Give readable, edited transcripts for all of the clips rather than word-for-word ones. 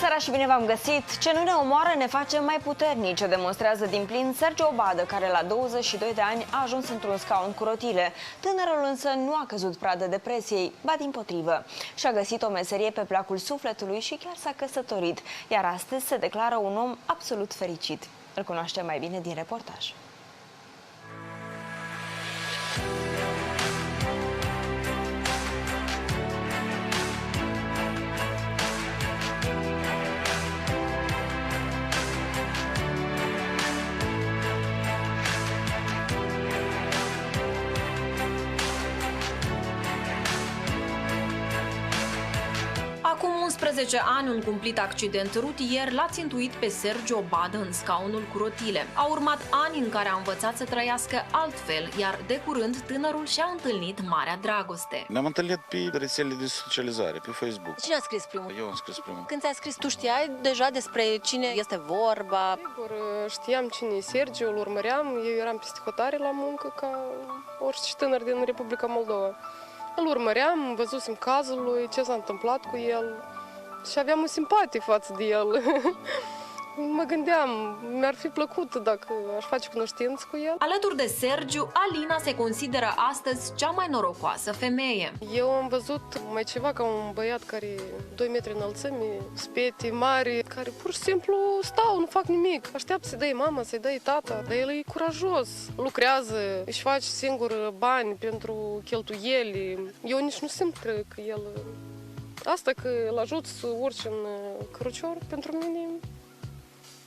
seara și bine v-am găsit! Ce nu ne omoară ne face mai puternici, demonstrează din plin Sergiu Obadă, care la 22 de ani a ajuns într-un scaun cu rotile. Tânărul însă nu a căzut pradă depresiei, ba dimpotrivă. Și-a găsit o meserie pe placul sufletului și chiar s-a căsătorit, iar astăzi se declară un om absolut fericit. Îl cunoaștem mai bine din reportaj. Acum 11 ani, un cumplit accident rutier l-a țintuit pe Sergiu Obadă în scaunul cu rotile. Au urmat ani în care a învățat să trăiască altfel, iar de curând tânărul și-a întâlnit marea dragoste. Ne-am întâlnit pe rețelele de socializare, pe Facebook. Cine a scris primul? Eu am scris primul. Când ți-a scris, tu știai deja despre cine este vorba? Sigur, știam cine e Sergiu, îl urmăream, eu eram peste hotare la muncă ca orice tânăr din Republica Moldova. Îl urmăream, văzusem cazul lui, ce s-a întâmplat cu el și aveam o simpatie față de el. Mă gândeam, mi-ar fi plăcut dacă aș face cunoștință cu el. Alături de Sergiu, Alina se consideră astăzi cea mai norocoasă femeie. Eu am văzut mai ceva ca un băiat care 2 metri înălțime, spete mari, care pur și simplu stau, nu fac nimic. Așteaptă să-i dai mama, să-i dai tata, dar el e curajos. Lucrează, își face singur bani pentru cheltuieli. Eu nici nu simt că el... Asta că îl ajut să urce în cărucior, pentru mine...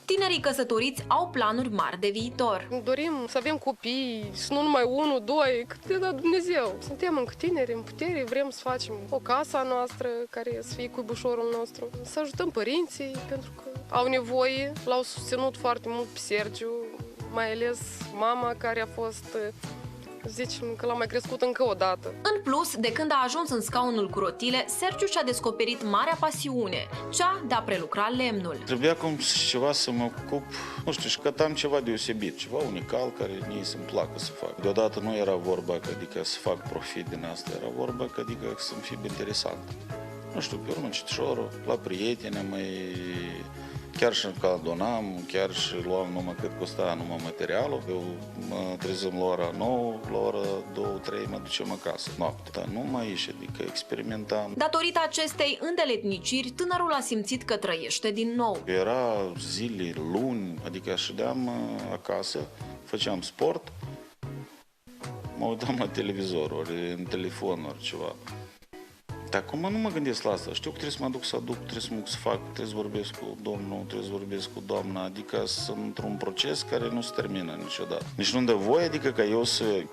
Tinerii căsătoriți au planuri mari de viitor. Dorim să avem copii și nu numai unul, doi, cât de dat Dumnezeu. Suntem încă tineri, în putere, vrem să facem o casă a noastră care să fie cuibușorul nostru. Să ajutăm părinții, pentru că au nevoie. L-au susținut foarte mult pe Sergiu, mai ales mama care a fost... Zicem că l-a mai crescut încă o dată. În plus, de când a ajuns în scaunul cu rotile, Sergiu și-a descoperit marea pasiune, cea de a prelucra lemnul. Trebuia cum ceva să mă ocup, nu știu, și cătam ceva deosebit, ceva unical care mie să-mi placă să fac. Deodată nu era vorba că adică să fac profit din asta, era vorba că adică să-mi fie interesant. Nu știu, pe urmă citișorul, la prieteni, chiar și că donam, chiar și luam numai cât costa numai materialul. Eu mă trezim la ora 9, la ora 2-3 mă ducem acasă, noapte. Dar nu mai ieși, adică experimentam. Datorită acestei îndeletniciri, tânărul a simțit că trăiește din nou. Era zile, luni, adică ședeam acasă, făceam sport, mă uitam la televizor, ori în telefon, ori ceva. Dar acum nu mă gândesc la asta. Știu că trebuie să mă duc să aduc, trebuie să mă duc să fac, trebuie să vorbesc cu domnul, trebuie să vorbesc cu doamna. Adică sunt într-un proces care nu se termină niciodată. Nici nu-mi dă voie, adică ca eu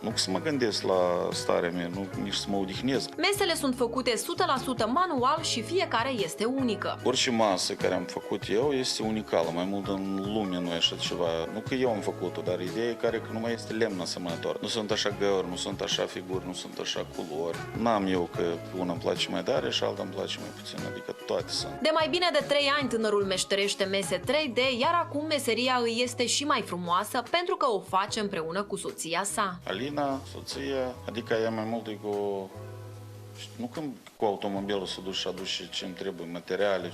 nu să mă gândesc la starea mea, nici să mă odihnesc. Mesele sunt făcute 100% manual și fiecare este unică. Orice masă care am făcut eu este unicală. Mai mult în lume nu e așa ceva. Nu că eu am făcut-o, dar ideea e care că nu mai este lemn asemănător. Nu sunt așa găuri, nu sunt așa figuri, nu sunt așa culori. N-am eu că una îmi place mai tare și alta îmi place mai puțin, adică toate sunt. De mai bine de 3 ani tânărul meșterește mese 3D, iar acum meseria îi este și mai frumoasă pentru că o face împreună cu soția sa. Alina, soția, adică ea mai mult e cu... Nu când cu automobilul să duci și aduci ce-mi trebuie, materiale,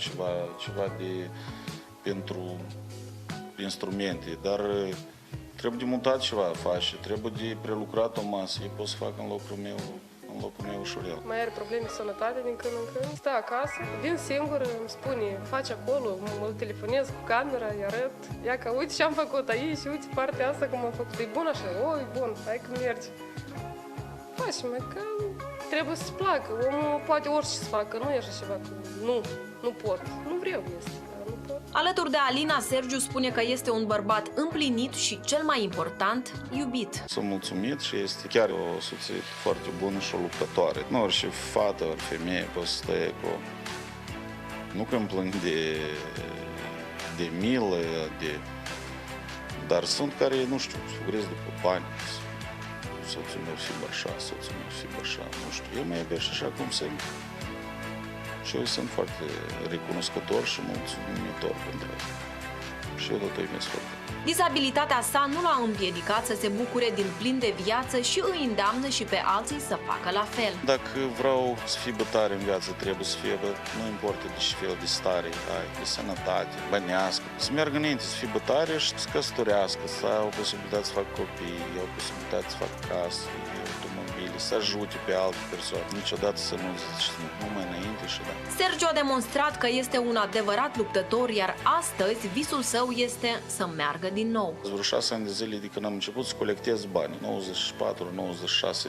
ceva de... pentru instrumente, dar trebuie de montat ceva, face, trebuie de prelucrat o masă, ei pot să facă în locul meu ușurel. Mai are probleme de sănătate din când în când. Stă acasă, vin singur, îmi spune, faci acolo, mă telefonez cu camera, îi arăt. Ia că uite ce am făcut aici, uite partea asta cum am făcut. E bun așa? O, e bun, hai că merge. Facem, că trebuie să-ți placă. Omul poate orice să facă, nu e așa ceva. Nu pot. Nu vreau este. Alături de Alina, Sergiu spune că este un bărbat împlinit și, cel mai important, iubit. Sunt mulțumit și este chiar o soție foarte bună și o luptătoare. Nu orice fată, ori femeie poate să stai cu... Nu că îmi plâng de milă, dar sunt care, nu știu, fuguresc după bani. Soțul meu fi așa, soțul meu fi așa, nu știu. El mă iubește așa cum sunt. Și eu sunt foarte recunoscător și mulțumitor pentru asta. Și eu tot o iubesc foarte mult. Disabilitatea sa nu l-a împiedicat să se bucure din plin de viață și îi îndeamnă și pe alții să facă la fel. Dacă vreau să fii bătare în viață, trebuie să fie, nu importă de ce fel de stare ai, de sănătate, bănească. Să meargă înainte, să fie bătare și să căsătorească, să au posibilitatea să facă copii, au posibilitatea să facă case, automobile, să ajute pe alte persoane. Niciodată să nu zici numai înainte și da. Sergiu a demonstrat că este un adevărat luptător, iar astăzi visul său este să meargă din nou. Vreo 6 ani de zile de când am început să colectez bani,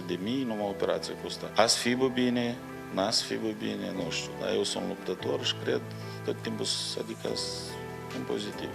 94-96 de mii, numai operație costă. Azi fibă bine, n-ați fibă bine, nu știu, dar eu sunt luptător și cred tot timpul, adică în pozitiv.